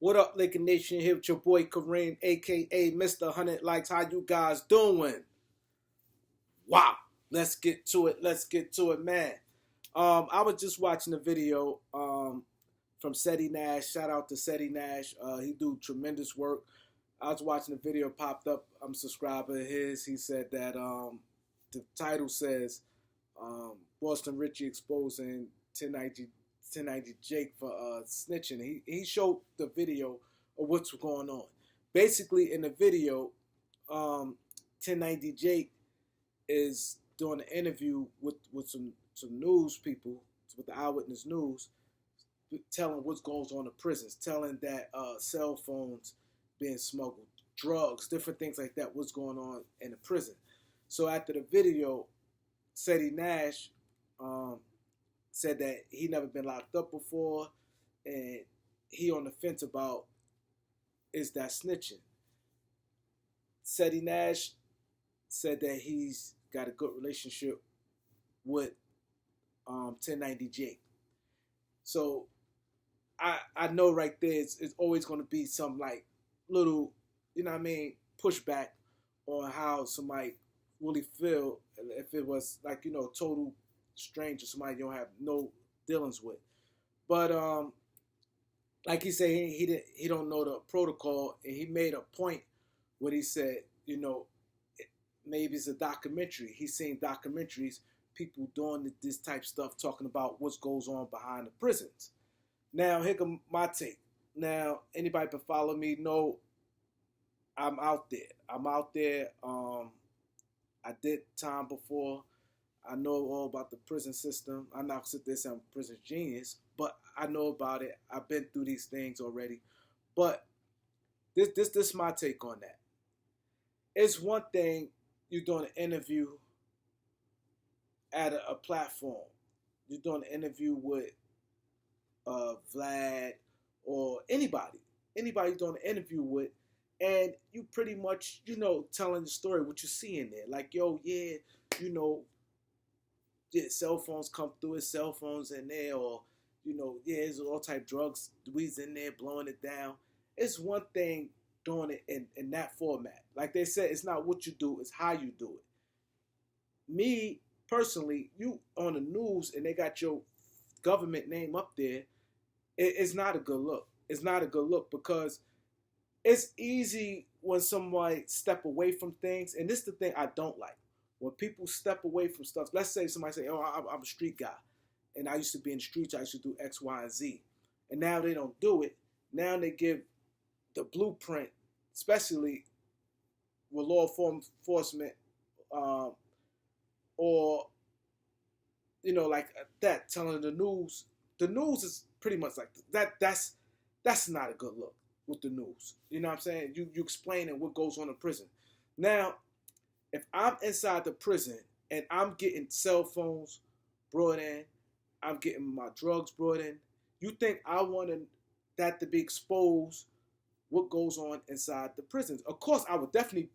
What up, Lincoln Nation? Here with your boy Kareem, aka Mr. 100 Likes. How you guys doing? Wow. Let's get to it. Let's get to it, man. I was just watching a video from Seti Nash. Shout out to Seti Nash. He do tremendous work. I was watching a video popped up. I'm a subscriber of his. He said that the title says Boston Richey exposing 1090 Jake for snitching. He showed the video of what's going on. Basically, in the video, 1090 Jake is doing an interview with some news people, with the Eyewitness News, telling what goes on in prisons, telling that cell phones being smuggled, drugs, different things like that, what's going on in the prison. So after the video, Seti Nash said that he never been locked up before, and he on the fence about is that snitching. Seti Nash said that he's got a good relationship with 1090 Jake. So I know right there it's always going to be some like little, you know what I mean, pushback on how somebody really feel if it was like, you know, total stranger, somebody you don't have no dealings with. But like he said, he don't know the protocol, and he made a point when he said, you know, maybe it's a documentary. He's seen documentaries, people doing this type of stuff, talking about what goes on behind the prisons. Now, here come my take. Now, anybody can follow me know I'm out there. I'm out there. I did time before. I know all about the prison system. I'm not sit there saying I'm a prison genius, but I know about it. I've been through these things already. But this is my take on that. It's one thing you're doing an interview at a platform. You're doing an interview with Vlad or anybody you're doing an interview with, and you pretty much, you know, telling the story, what you see in there. Like, yo, yeah, you know, yeah, cell phones come through, his cell phones in there, or, you know, yeah, there's all type drugs, weeds in there, blowing it down. It's one thing doing it in that format. Like they said, it's not what you do, it's how you do it. Me, personally, you on the news and they got your government name up there, it's not a good look. It's not a good look because it's easy when somebody step away from things, and this is the thing I don't like. When people step away from stuff, let's say somebody say, oh, I'm a street guy, and I used to be in the streets, I used to do X, Y, and Z. And now they don't do it. Now they give the blueprint, especially with law enforcement, or, you know, like that, telling the news. The news is pretty much like that. That's not a good look with the news. You know what I'm saying? You explaining what goes on in prison. Now, if I'm inside the prison and I'm getting cell phones brought in, I'm getting my drugs brought in, you think I want that to be exposed, what goes on inside the prisons? Of course, I would definitely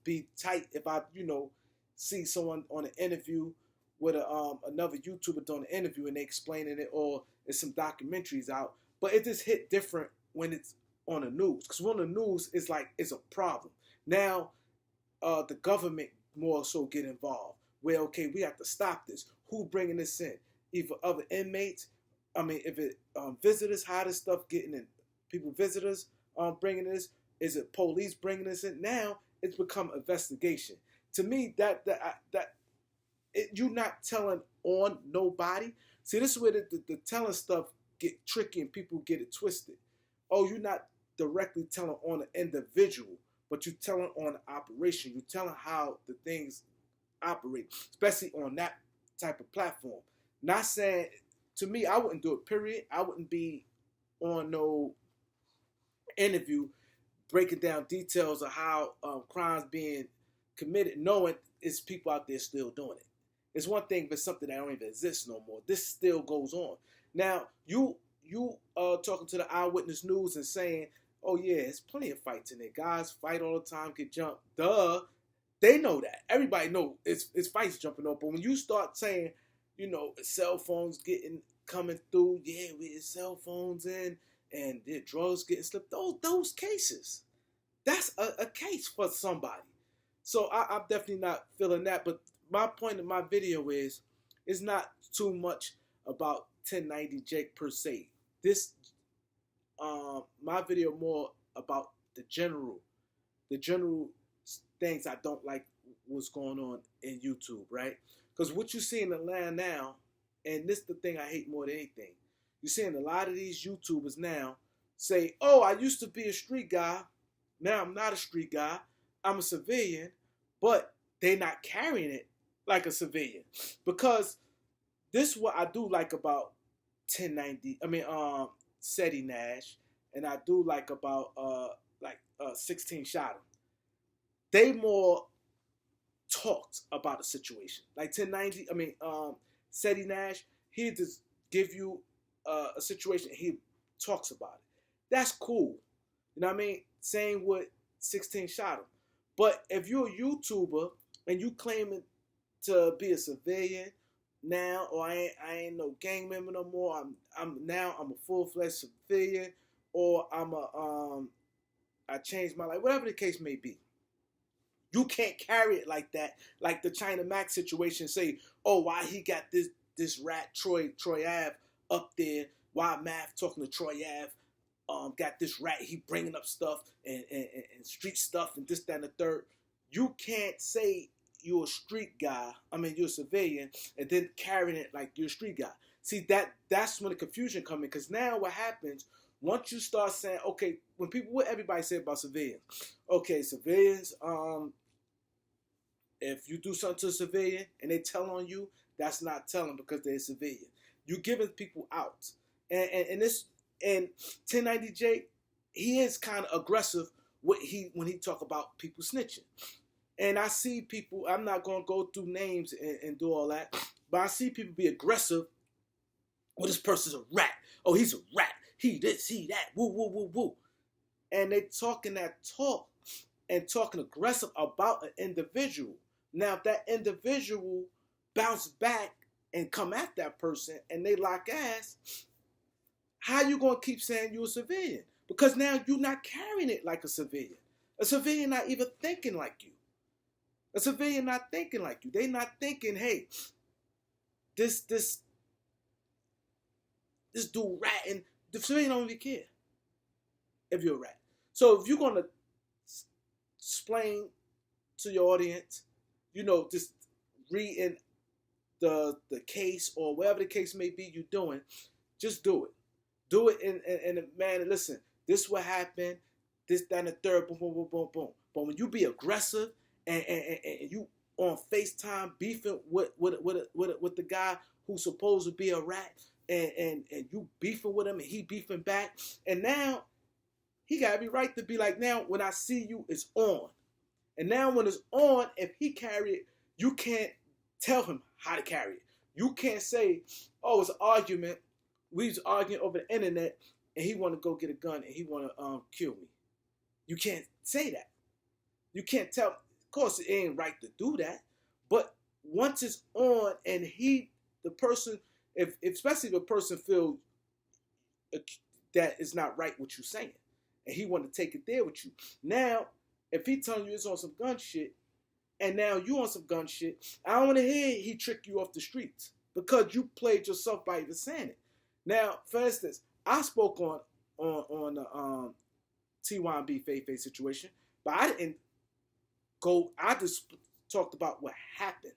be tight if I, you know, see someone on an interview with another YouTuber doing an interview and they explaining it, or there's some documentaries out. But it just hit different when it's on the news. Because on the news, it's like it's a problem. Now, the government more so get involved. Where, okay, we have to stop this. Who bringing this in? Either other inmates. I mean, if it visitors, how this stuff getting in? People, visitors bringing this. Is it police bringing this in? Now it's become investigation. To me, you're not telling on nobody. See, this is where the telling stuff get tricky and people get it twisted. Oh, you're not directly telling on an individual, but you're telling on an operation. You're telling how the things operate, especially on that type of platform. Not saying, to me, I wouldn't do it, period. I wouldn't be on no interview breaking down details of how crimes being committed, knowing it's people out there still doing it. It's one thing if it's something that don't even exist no more. This still goes on. Now, you talking to the Eyewitness News and saying, oh yeah, there's plenty of fights in there. Guys fight all the time, get jumped. Duh. They know that. Everybody know it's fights jumping up. But when you start saying, you know, cell phones coming through, yeah, we had cell phones in, and their drugs getting slipped. Those cases, that's a case for somebody. So I'm definitely not feeling that. But my point of my video is, it's not too much about 1090 Jake per se. This my video more about the general things I don't like what's going on in YouTube, right? Because what you see in the land now, and this is the thing I hate more than anything, you're seeing a lot of these YouTubers now say, oh, I used to be a street guy, now I'm not a street guy, I'm a civilian, but they're not carrying it like a civilian. Because this is what I do like about 1090, Seti Nash, and I do like about 16 Shot 'em. They more talked about a situation. Like 1090, Seti Nash, he just give you a situation, he talks about it. That's cool. You know what I mean? Same with 16 Shot 'em. But if you're a YouTuber and you claiming to be a civilian now, or I ain't no gang member no more, I'm a full-fledged civilian, or I changed my life, whatever the case may be. You can't carry it like that, like the China Max situation. Say, oh, why he got this rat Troy Ave up there? Why Math talking to Troy Ave? Got this rat. He bringing up stuff and street stuff and this, that, and the third. You can't say you're a street guy. You're a civilian, and then carrying it like you're a street guy. See, that's when the confusion comes in. Because now what happens? Once you start saying, okay, what everybody say about civilians? Okay, civilians, if you do something to a civilian and they tell on you, that's not telling because they're a civilian. You're giving people out. And 1090J, he is kind of aggressive when he talk about people snitching. And I see people, I'm not going to go through names and do all that, but I see people be aggressive. Well, this person's a rat. Oh, he's a rat. He this, he that, woo, woo, woo, woo. And they talking that talk and talking aggressive about an individual. Now, if that individual bounce back and come at that person and they lock ass, how you going to keep saying you're a civilian? Because now you're not carrying it like a civilian. A civilian not even thinking like you. A civilian not thinking like you. They not thinking, hey, this dude ratting. The civilian don't even care if you're a rat. So if you're going to explain to your audience, just reading the case or whatever the case may be you're doing, just do it. Do it in a manner, listen, this is what happened, this, that, and the third, boom, boom, boom, boom, boom. But when you be aggressive and you on FaceTime beefing with the guy who's supposed to be a rat, and you beefing with him and he beefing back, and now he got every right to be like, now when I see you, it's on. And now when it's on, if he carry it, you can't tell him how to carry it. You can't say, oh, it's an argument. We was arguing over the internet and he want to go get a gun and he want to kill me. You can't say that. You can't tell. Of course, it ain't right to do that. But once it's on and the person, especially if a person feels that it's not right what you're saying, and he want to take it there with you. Now, if he telling you it's on some gun shit, and now you on some gun shit, I don't want to hear he trick you off the streets because you played yourself by even saying it. Now, for instance, I spoke on the TYB Faye situation, but I didn't go. I just talked about what happened.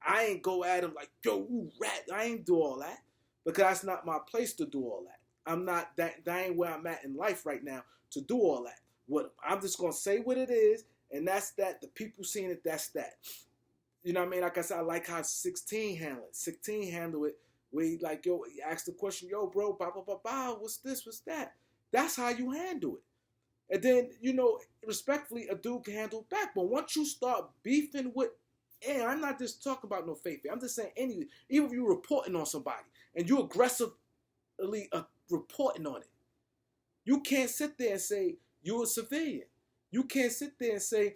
I ain't go at him like, yo, you rat. I ain't do all that because that's not my place to do all that. I'm not that. That ain't where I'm at in life right now to do all that. I'm just gonna say what it is, and that's that. The people seeing it, that's that. You know what I mean? Like I said, I like how 16 handled it. 16 handled it. Where he like, yo, he asked the question, yo, bro, blah, blah, blah, blah, what's this, what's that? That's how you handle it. And then, respectfully, a dude can handle it back. But once you start beefing with, and I'm not just talking about no faith. I'm just saying even if you're reporting on somebody and you aggressively reporting on it, you can't sit there and say you're a civilian. You can't sit there and say,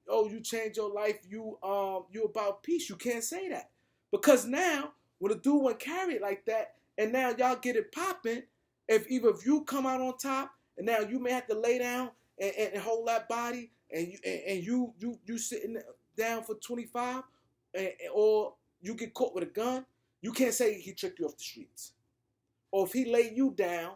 oh, you changed your life, you about peace. You can't say that. Because now, when a dude won't carry it like that, and now y'all get it popping, If you come out on top, and now you may have to lay down and hold that body, and you sitting down for 25, or you get caught with a gun, you can't say he tricked you off the streets. Or if he lay you down,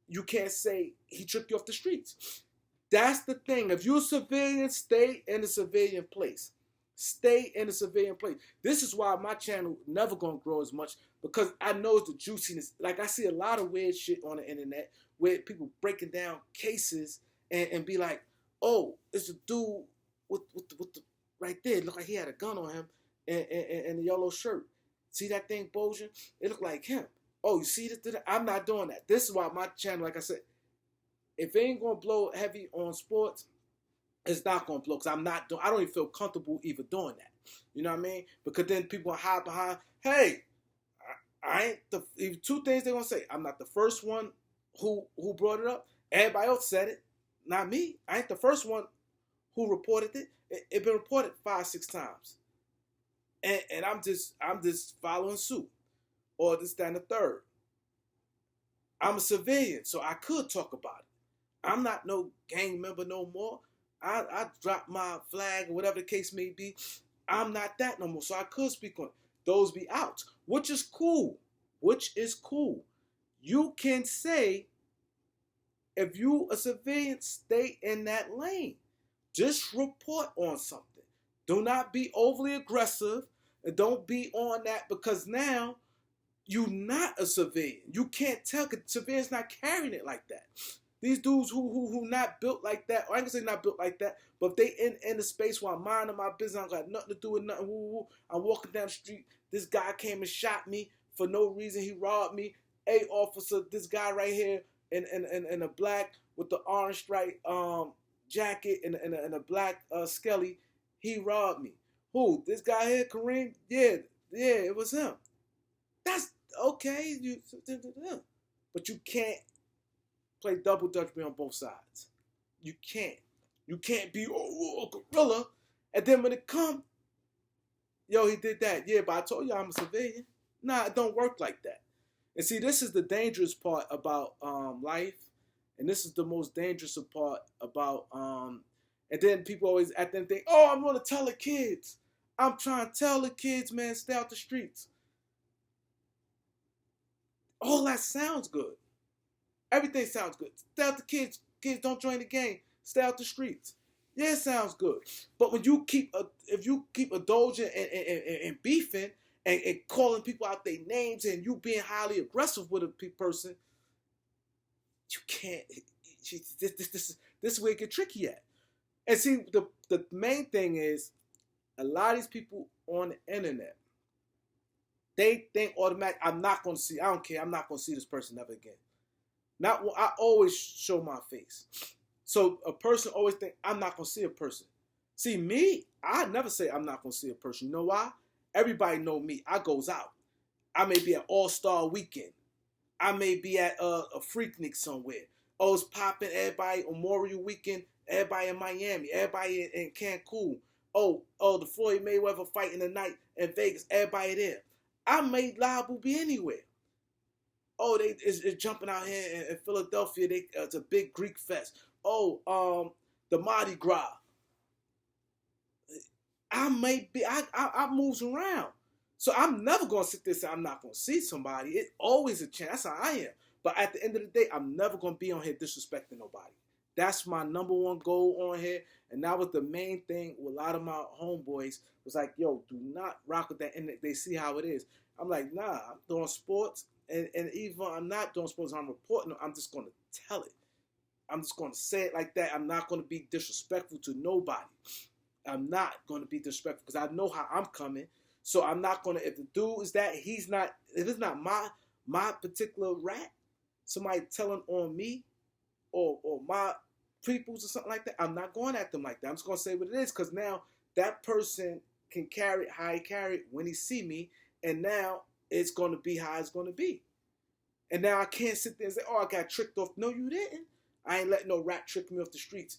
you can't say he tricked you off the streets. That's the thing. If you're a civilian, stay in a civilian place. Stay in a civilian place. This is why my channel never gonna grow as much, because I know the juiciness. Like, I see a lot of weird shit on the internet where people breaking down cases and be like, oh, it's a dude with the right there. Look like he had a gun on him and a yellow shirt. See that thing bulging? It looked like him. Oh, you see this? I'm not doing that. This is why my channel, like I said, if it ain't gonna blow heavy on sports, it's not gonna blow, because I don't even feel comfortable even doing that. You know what I mean? Because then people hide behind, hey, I ain't the two things they're gonna say. I'm not the first one who brought it up. Everybody else said it, not me. I ain't the first one who reported it. It been reported 5-6 times, and I'm just following suit, or this, that, and the third. I'm a civilian, so I could talk about it. I'm not no gang member no more. I dropped my flag, or whatever the case may be. I'm not that no more, so I could speak on it. Those be out, which is cool. Which is cool. You can say, if you a civilian, stay in that lane. Just report on something. Do not be overly aggressive, and don't be on that, because now you're not a civilian. You can't tell, because civilians not carrying it like that. These dudes who not built like that, or I can say not built like that, but if they in the space where I'm minding my business, I got nothing to do with nothing. I'm walking down the street. This guy came and shot me for no reason. He robbed me. Hey, officer, this guy right here in a black with the orange stripe jacket and a black skelly, he robbed me. Who? This guy here, Kareem? Yeah, it was him. That's okay. But you can't play double dutch on both sides. You can't. You can't be a gorilla, and then when it come, yo, he did that. Yeah, but I told you I'm a civilian. Nah, it don't work like that. And see, this is the dangerous part about life, and this is the most dangerous part about and then people always at the end think, oh, I'm gonna tell the kids. I'm trying to tell the kids, man, stay out the streets. All that sounds good. Everything sounds good. Stay out the kids. Kids, don't join the gang. Stay out the streets. Yeah, it sounds good. But when you if you keep indulging and beefing and calling people out their names, and you being highly aggressive with a person, you can't. This is where it get tricky at. And see, the main thing is, a lot of these people on the internet, they think automatically, I'm not going to see. I don't care. I'm not going to see this person ever again. Not, I always show my face. So a person always think I'm not going to see a person. See, me, I never say I'm not going to see a person. You know why? Everybody know me. I goes out. I may be at All-Star Weekend. I may be at a Freaknik somewhere. Oh, it's popping. Everybody Memorial Weekend. Everybody in Miami. Everybody in Cancun. Oh, the Floyd Mayweather fight in the night in Vegas. Everybody there. I may liable be anywhere. Oh, it's jumping out here in Philadelphia. It's a big Greek fest. Oh, the Mardi Gras. I moves around. So I'm never going to sit there and say I'm not going to see somebody. It's always a chance. That's how I am. But at the end of the day, I'm never going to be on here disrespecting nobody. That's my number one goal on here. And that was the main thing with a lot of my homeboys. Was like, yo, do not rock with that. And they see how it is. I'm like, nah, I'm doing sports. And even I'm not doing sports, I'm reporting, I'm just going to tell it. I'm just going to say it like that. I'm not going to be disrespectful to nobody. I'm not going to be disrespectful because I know how I'm coming. So I'm not going to, if the dude is that, if it's not my particular rat, somebody telling on me or my peoples or something like that, I'm not going at them like that. I'm just going to say what it is, because now that person can carry it how he carry it when he see me, and now it's going to be how it's going to be. And now I can't sit there and say, oh, I got tricked off. No, you didn't. I ain't letting no rat trick me off the streets.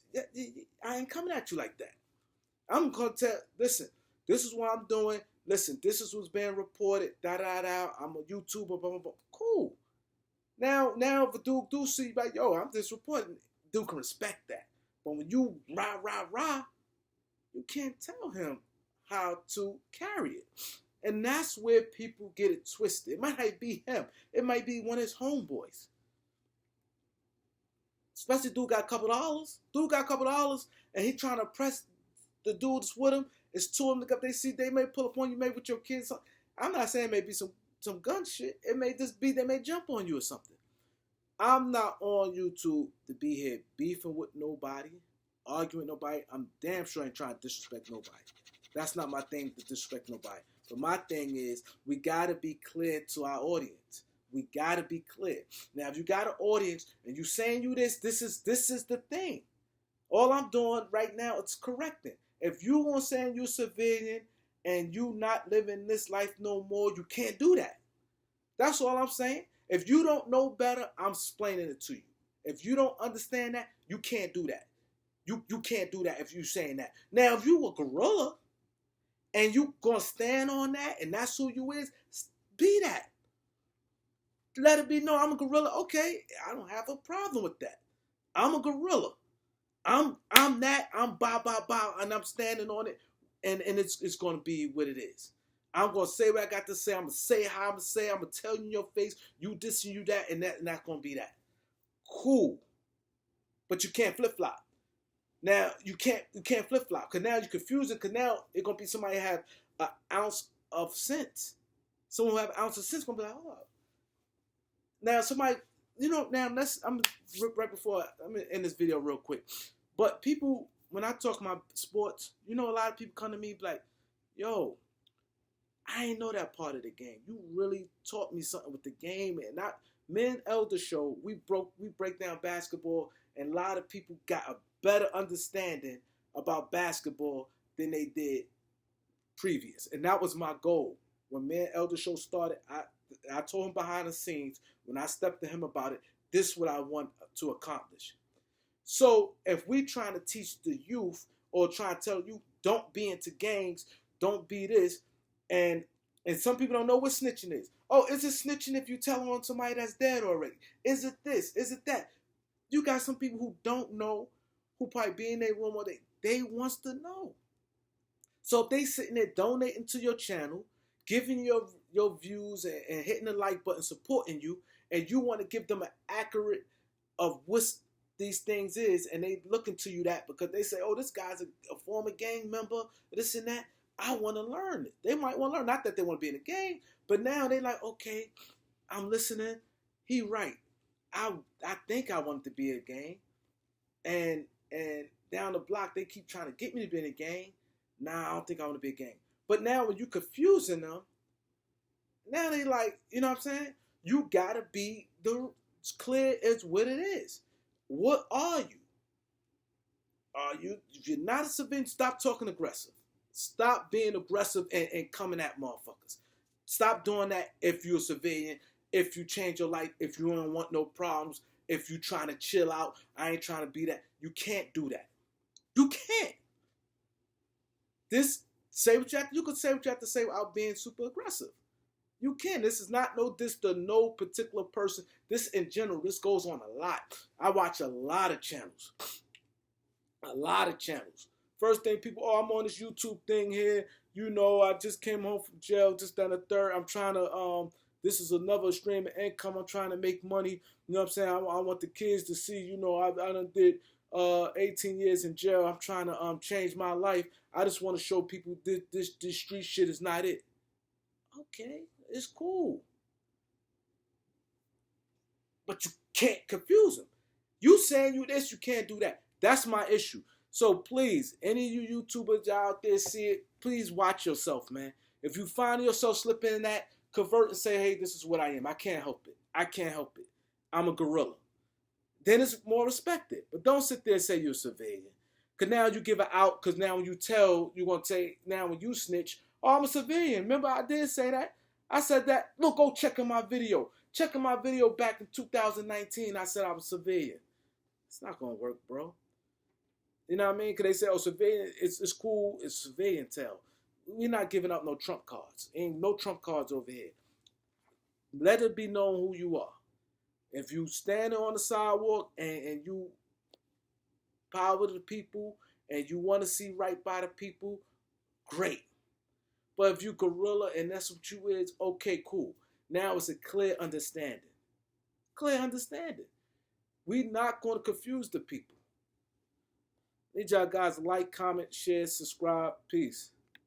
I ain't coming at you like that. I'm going to tell, listen, this is what I'm doing. Listen, this is what's being reported. I'm a YouTuber, blah, blah, blah. Cool. Now if a dude do see like, yo, I'm just reporting, dude can respect that. But when you rah, you can't tell him how to carry it. And that's where people get it twisted. It might not be him. It might be one of his homeboys. Especially dude got a couple dollars. Dude got a couple dollars and he trying to press the dudes with him. It's two of them. Look up, they see they may pull up on you, maybe with your kids. I'm not saying maybe some gun shit. It may just be they may jump on you or something. I'm not on YouTube to be here beefing with nobody, arguing with nobody. I'm damn sure ain't trying to disrespect nobody. That's not my thing to disrespect nobody. But my thing is we gotta be clear to our audience. We gotta be clear. Now, if you got an audience and you saying you this is the thing. All I'm doing right now is correcting. If you gonna say you civilian and you not living this life no more, you can't do that. That's all I'm saying. If you don't know better, I'm explaining it to you. If you don't understand that, you can't do that. You can't do that if you saying that. Now, if you a gorilla and you gonna stand on that and that's who you is, be that. Let it be known I'm a gorilla. Okay, I don't have a problem with that. I'm a gorilla. I'm that. I'm bow, and I'm standing on it, and it's gonna be what it is. I'm gonna say what I got to say. I'm gonna say how I'm gonna say. I'm gonna tell you in your face, you this and you that, and that's gonna be that. Cool. But you can't flip flop. Now you can't flip flop because now you're confusing. Because now it's gonna be somebody have an ounce of sense. Someone who have an ounce of sense gonna be like, oh. Now somebody, now I'm right before I'm gonna end this video real quick. But people, when I talk about sports, a lot of people come to me like, yo, I ain't know that part of the game. You really taught me something with the game. And me and Elder Show, we break down basketball, and a lot of people got a better understanding about basketball than they did previous. And that was my goal. When me and Elder Show started, I told him behind the scenes, when I stepped to him about it, this is what I want to accomplish. So if we trying to teach the youth or trying to tell you, don't be into gangs, don't be this, and some people don't know what snitching is. Oh, is it snitching if you tell on somebody that's dead already? Is it this? Is it that? You got some people who don't know, who probably be in their room or they wants to know. So if they sitting there donating to your channel, giving your views and hitting the like button, supporting you, and you want to give them an accurate of what these things is, and they looking to you that because they say, oh, this guy's a former gang member, this and that. I want to learn it. They might want to learn. Not that they want to be in a gang, but now they like, okay, I'm listening. He right. I think I wanted to be a gang. And down the block, they keep trying to get me to be in a gang. Nah, I don't think I want to be a gang. But now when you confusing them, now they like, you know what I'm saying? You got to be as clear as what it is. What are you? If you're not a civilian, stop talking aggressive. Stop being aggressive and coming at motherfuckers. Stop doing that if you're a civilian, if you change your life, if you don't want no problems, if you're trying to chill out. I ain't trying to be that. You can't do that. You can't. You can say what you have to say without being super aggressive. You can. This is not this to no particular person. This in general, this goes on a lot. I watch a lot of channels. A lot of channels. First thing people, I'm on this YouTube thing here. I just came home from jail, just done a third. I'm trying to, this is another stream of income. I'm trying to make money. You know what I'm saying? I want the kids to see, I done did 18 years in jail. I'm trying to change my life. I just want to show people this street shit is not it. Okay, it's cool. But you can't confuse them. You saying you this, you can't do that. That's my issue. So please, any of you YouTubers out there see it, please watch yourself, man. If you find yourself slipping in that, convert and say, hey, this is what I am. I can't help it. I can't help it. I'm a gorilla. Then it's more respected. But don't sit there and say you're a civilian. Because now you give it out, because now when you tell, you're going to say, now when you snitch, oh, I'm a civilian. Remember, I did say that. I said that. Look, go check in my video. Check in my video back in 2019. I said I was a civilian. It's not going to work, bro. You know what I mean? Because they say, oh, civilian, it's cool. It's civilian tell. We're not giving up no trump cards. Ain't no trump cards over here. Let it be known who you are. If you standing on the sidewalk and you power to the people and you want to see right by the people, great. But if you gorilla and that's what you is, okay, cool. Now it's a clear understanding. Clear understanding. We not going to confuse the people. Need y'all guys like, comment, share, subscribe. Peace.